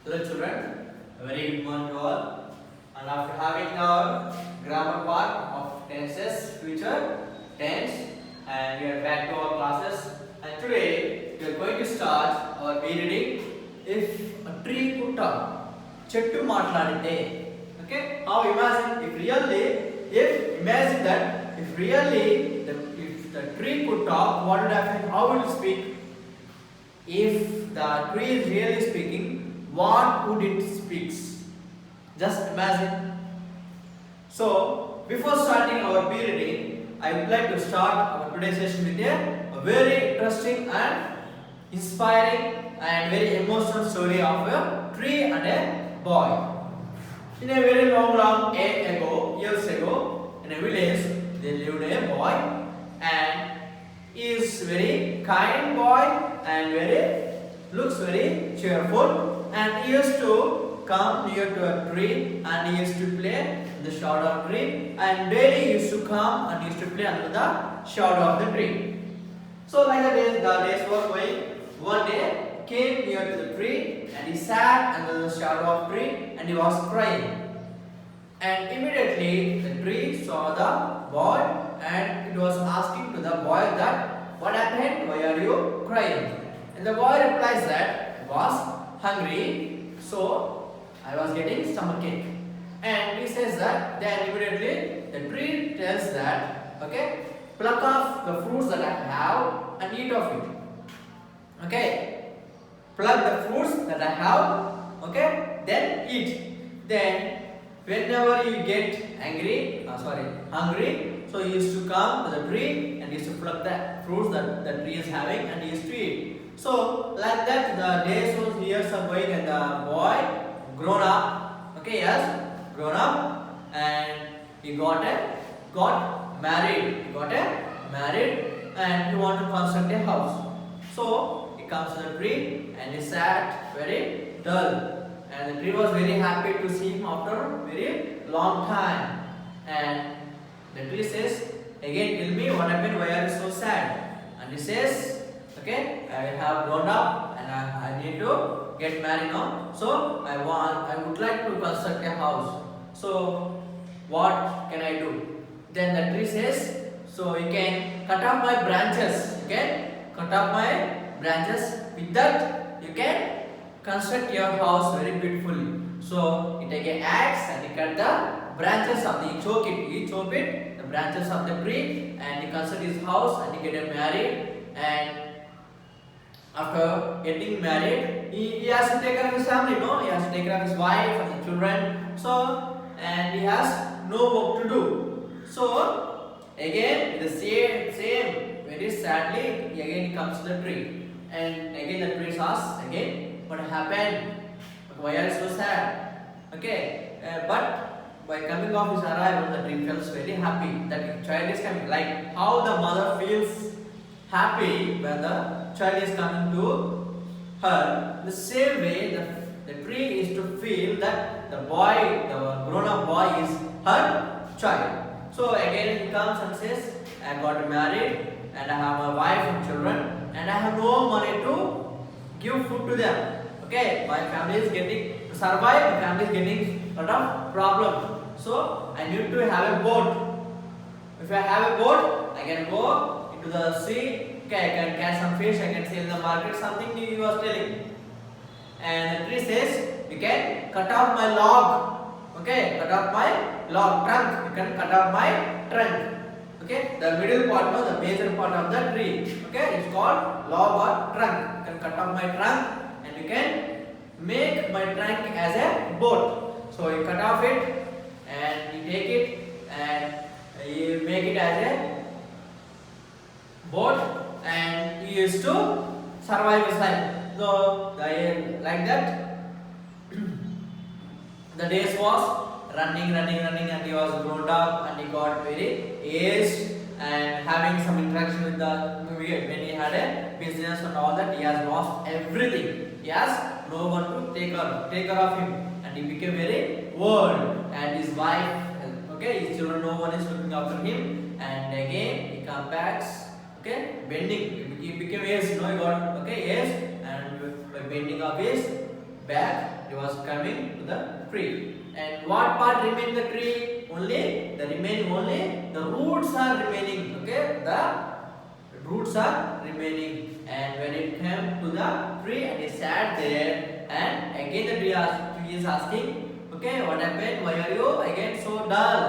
Hello children, a very good morning to all. And after having our grammar part of tenses, future tense, and we are back to our classes. And today we are going to start our be reading. If a tree could talk, చెట్టు మాట్లాడితే. Okay? How imagine that if really if the tree could talk, what would happen? How will it speak? If the tree is really speaking, what would it speaks? Just imagine. So before starting our be reading, I would like to start our today's session with a very interesting and inspiring and very emotional story of a tree and a boy. In a very long years ago, in a village, there lived a boy, and he is very kind boy and looks very cheerful, and he used to come near to a tree and he used to play in the shadow of the tree, and daily he used to come and he used to play under the shadow of the tree. So like the days were going, one day came near to the tree and he sat under the shadow of the tree and he was crying. And immediately the tree saw the boy and it was asking to the boy that, what happened? Why are you crying? And the boy replies that, I was hungry, so I was getting stomachache. And he says that, then immediately the tree tells that, okay, pluck off the fruits that I have and eat of it. Okay, pluck the fruits that I have, okay, then eat. Then whenever you get hungry, so he used to come to the tree and he used to pluck the fruits that the tree is having and he used to eat. So like that the days or years are going and the boy grown up, okay, yes, grown up, and he got married, and he wanted to construct a house. So he comes to the tree and he sat very dull. And the tree was very happy to see him after very long time. And the tree says, again, tell me what happened, why are you so sad? And he says, okay, I have grown up and I need to get married now. So I would like to construct a house. So what can I do? Then the tree says, so you can cut off my branches. Okay, cut off my branches. With that, you can construct your house very beautifully. So you take an axe and you cut the branches of the chop it the branches of the tree, and you construct his house and you get married. And after getting married, he has to take care of his family, no? He has to take care of his wife and the children. So and he has no work to do. So again the same very sadly again he comes to the tree, and again the tree asks again, what happened? Why are you so sad? Okay, but by coming of his arrival, the tree feels very happy that the child is coming. Like how the mother feels happy when the child is coming to her, the same way the tree is to feel that the grown-up boy is her child. So again he comes and says, I got married and I have a wife and children and I have no money to give food to them. Okay, my family is getting to survive, my family is getting a lot of problem. So I need to have a boat. If I have a boat, I can go into the sea. Okay, I can catch some fish, I can sell in the market, something he was telling. And the tree says, you can cut off my log. Okay, cut off my log trunk. You can cut off my trunk. Okay, the middle part, no, the major part of the tree. Okay, it's called log or trunk. You can cut off my trunk and you can make my trunk as a boat. So you cut off it and you take it and you make it as a boat, and he used to survive his life. So like that the days was running, and he was grown up and he got very aged and having some interaction with when he had a business and all that, he has lost everything. He has no one to take care of him, and he became very old, and his wife, okay, his children, no one is looking after him. And again he comes back, okay, bending, he became aged, he got, okay, aged, and by bending of his back It was coming to the tree. And what part remained the tree? Only the roots are remaining. Okay, the roots are remaining. And when it came to the tree and it sat there, and again the tree is asking, okay, what happened? Why are you again so dull?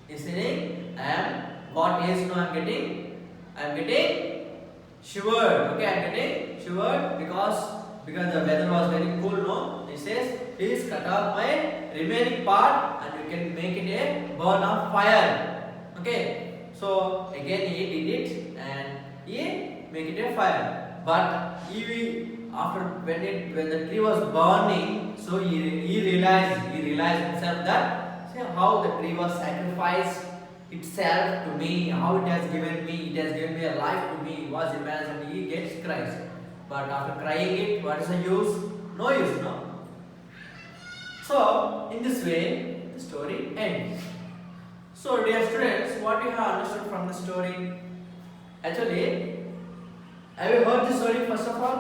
He's telling, what age now I'm getting shivered. Okay, I'm getting shivered because the weather was very cool. No, he says, please cut off my remaining part and you can make it a burn of fire. Okay, so again he did it and he make it a fire. But after when the tree was burning, so he realized himself that, see how the tree was sacrificed itself to me, how it has given me a life to me. He was imagined, he gets Christ. But after crying it, what is the use? No use, no? So, in this way, the story ends. So, dear students, what you have understood from the story? Actually, have you heard the story first of all?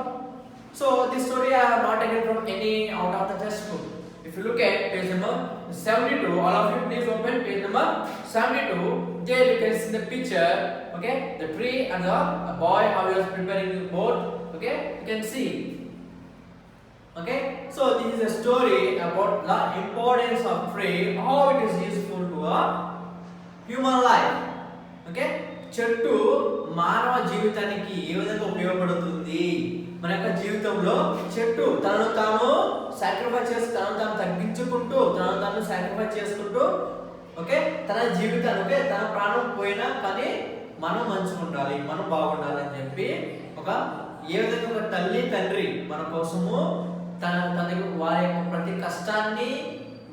So, this story I have not taken from any out of the textbook. If you look at page number 72, all of you please open page number 72. There you can see the picture, okay, the tree and the boy, how he was preparing the boat. Okay, you can see. Okay, so this is a story about the importance of tree, how it is useful to a human life. Okay, చెట్టు మానవ జీవితానికి ఏ విధంగా ఉపయోగపడుతుంది? మన యొక్క జీవితంలో చెట్టు తనను తాను సాక్రిఫైస్ చేసి తనను తాను తగ్గించుకుంటూ తనను తాను సాక్రిఫైస్ చేసుకుంటూ, ఓకే, తన జీవితాన్ని, ఓకే, తన ప్రాణం పోయినా కానీ మనం మంచిగా ఉండాలి, మనం బాగుండాలి అని చెప్పి ఏ విధంగా ఒక తల్లి తండ్రి మన కోసము తన వారి యొక్క ప్రతి కష్టాన్ని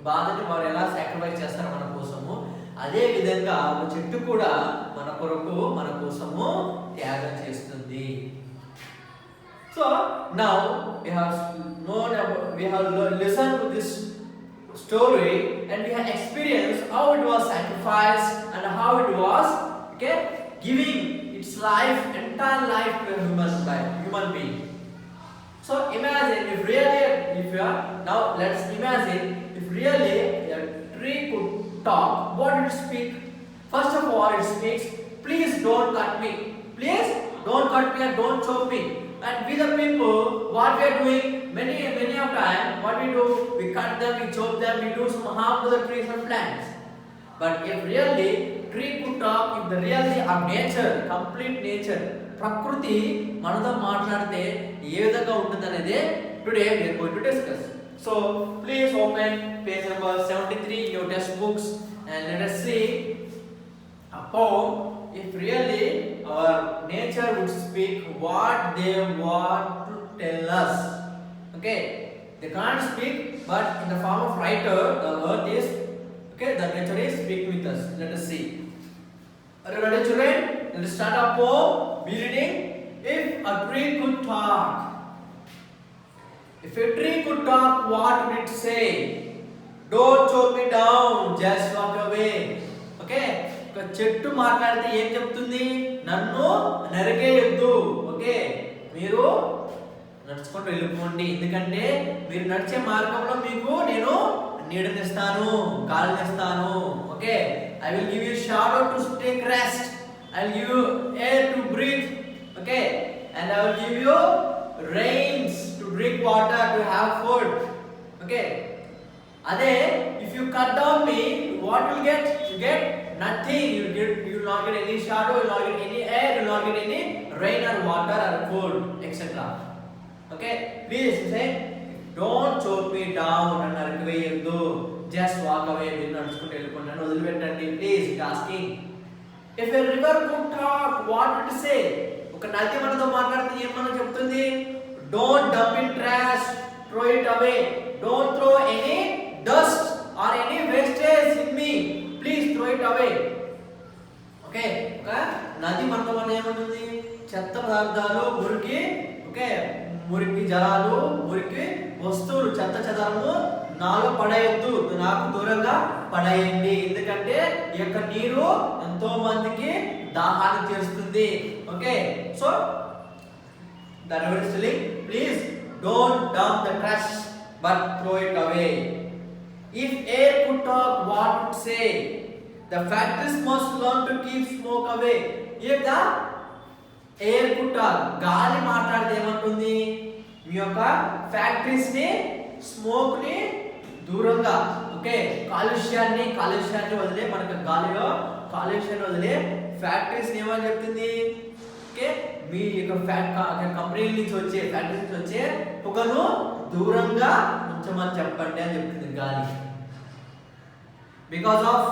బాధని వారు ఎలా సాక్రిఫైస్ చేస్తారు మన కోసము, అదే విధంగా ఒక చెట్టు కూడా మన కొరకు మన కోసము త్యాగం చేస్తుంది. So now we have listened to this story and we have experienced how it was sacrificed and how it was, okay, giving its life, entire life to a human being. So imagine now let's imagine if really a tree could talk, what would it speak? First of all, it speaks, please don't cut me, please don't cut me and don't choke me. And we the people, what we are doing many of time, what we do, we cut them, we choke them, we do some harm to the trees and plants. But if really tree could talk, if the reality of nature, complete nature, ప్రకృతి మనతో మాట్లాడితే ఏ విధంగా ఉంటుందనేది today we are going to discuss. So please open page number 73 in your textbooks and let us see a poem. If really our nature would speak what they want to tell us, okay, they can't speak, but in the form of writer, the earth is, okay, the nature is speaking with us. Let us see. Are you ready, children? Let us start our poem. Be reading. If a tree could talk, if a tree could talk, what would it say? Don't choke me down, just walk away. Okay. ఒక చెట్టు మాట్లాడితే ఏం చెప్తుంది? నన్ను నరికేయొద్దు, okay, మీరు నడుచుకుంటూ వెళ్ళిపోండి, ఎందుకంటే మీరు నడిచే మార్గంలో మీకు నేను నీడనిస్తాను, గాలినిస్తాను. Okay, I will give you shadow to take rest, I will give you air to breathe, okay, and I will give you rains to drink water, to have food. Okay, ade if you cut down me, what will get? You get nothing. You will not get any shadow, you will not get any air, you will not get any rain or water or food, etc. Okay, please say, don't choke me down and narikaveyoddu, just walk away, మీరు నడుచుకుంటూ వెళ్ళిపోండి, నన్ను వదిలిపెట్టండి, please. asking if a river could talk, what would it say? ఒక నది మనతో మాట్లాడితే ఏమని చెప్తుంది? don't dump in trash, throw it away, don't throw any dust or any wastage in me, please throw it away. Okay, ఒక నది మనతో ఏమంటుంది? చెత్త పదార్థాలు, మురికి, ఓకే, మురికి జలాలు, మురికి వస్తువులు, చెత్త చెదారము నాలో పడేయొద్దు, నాకు దూరంగా పడేయండి, ఎందుకంటే ఈ యొక్క నీరు ఎంతో మందికి దాహాన్ని తీరుస్తుంది. Okay, so the river is telling, please don't dump the trash, but throw it away. If air could talk, what would say? The factories must learn to keep smoke away. If the air could talk, గాలి మాట్లాడితే ఏమంటుంది? మీ యొక్క factories ని smoke ని దూరంగా, okay, కాలుష్యాన్ని వదిలే, మనకు గాలిలో కాలుష్యాన్ని వదిలే ఫ్యాక్టరీస్ ని ఏమని చెప్తుంది? ఓకే, మీ యొక్క కంపెనీ నుంచి వచ్చే ఫ్యాక్టరీ నుంచి వచ్చే పొగను దూరంగా ఉంచమని చెప్పండి అని చెప్తుంది గాలి. Because of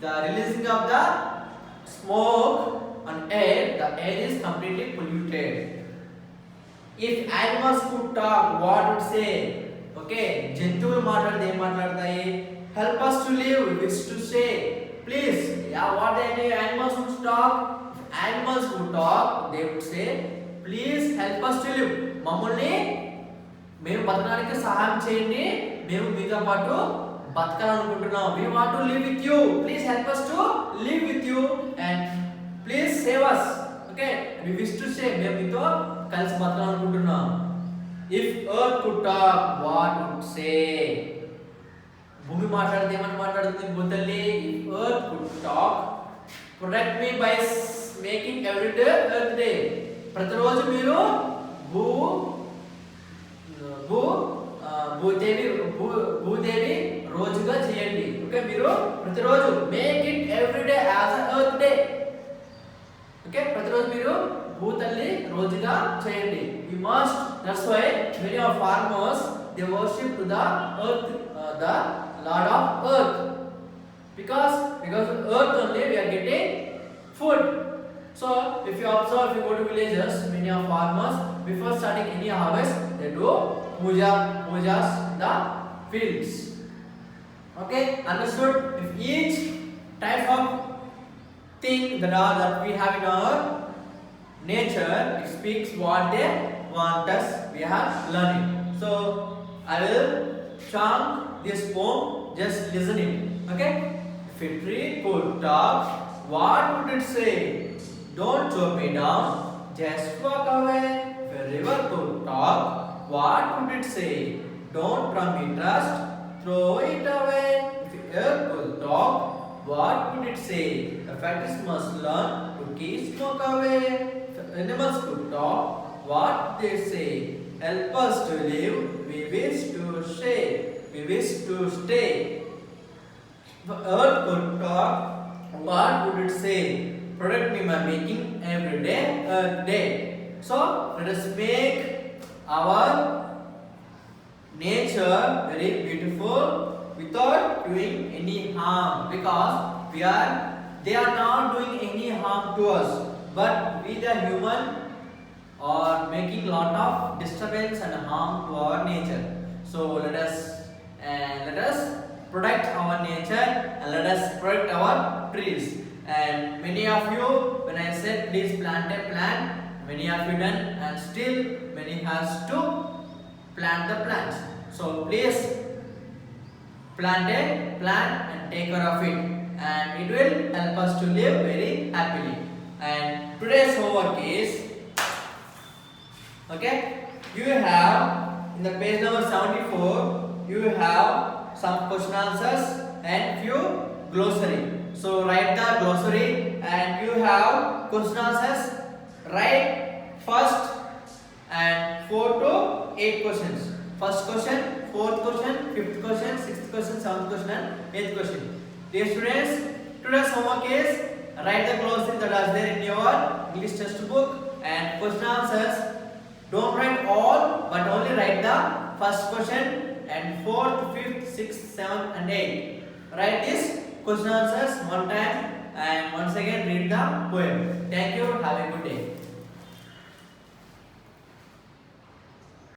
the releasing of the smoke and air, the air is completely polluted. If animals could talk, what would say? Okay, జంతువులు మాట్లాడితే ఏం మాట్లాడతాయి? Help us to live, wish to say, please. Yeah, what the animals would talk? Animals would talk, they would say, please help us to live. మమ్మల్ని మేము బతకడానికి సహాయం చేయండి, మేము మీతో పాటు బతకాలనుకుంటున్నాం. We want to live with you, please help us to live with you and please save us. Okay, we wish to say, మేము మీతో కలిసి బతకాలనుకుంటున్నాం. If earth could talk, what would say? భూమి మాట్లాడితే ఏమని మాట్లాడుతుంది భూతల్లి? If earth could talk, protect me by making every day earth day. ప్రతిరోజు మీరు భూదేవి రోజుగా చేయండి. ఓకే, మీరు ప్రతిరోజు make it every day as earth day. Okay, ప్రతిరోజు మీరు భూతల్లి రోజుగా చేయండి. We must, that's why many of farmers they worship to the earth, the Lord of earth, because earth only we are getting food. So if you observe, if you go to villages, many of farmers before starting any harvest they do pujas in the fields. Okay, understood? If each type of thing that we have in our nature, it speaks what they want us, we are learning. So I will chant this poem, just listen it. Okay, if a tree could talk, what would it say? Don't choke me down, just walk away. If a river could talk, what would it say? Don't from me trust, throw it away. If earth could talk, what would it say? The factories must learn to keep smoke away. If animals could talk, what they say? Help us to live, we wish to stay. We wish to stay. If earth could talk, what would it say? Protect me by making every day earth day. So let us make our nature very beautiful without doing any harm, because they are not doing any harm to us, but we the human are making lot of disturbance and harm to our nature. So let us protect our nature and let us protect our trees. And many of you, when I said please plant a plant, many of you done, and still many has to plant the plants. So please plant a plant and take care of it, and it will help us to live very happily. And today's homework is, okay, you have in the page number 74, you have some question answers and few glossary. So write the glossary and you have question answers. Write first and 4 to 8 questions. First question, fourth question, fifth question, sixth question, seventh question and eighth question. Dear students, today's homework is write the glossary that is there in your English textbook, and question answers. Don't write all, but only write the first question and fourth, fifth, sixth, seventh and eighth. Write this question answers one time and once again read the poem. Thank you. Have a good day.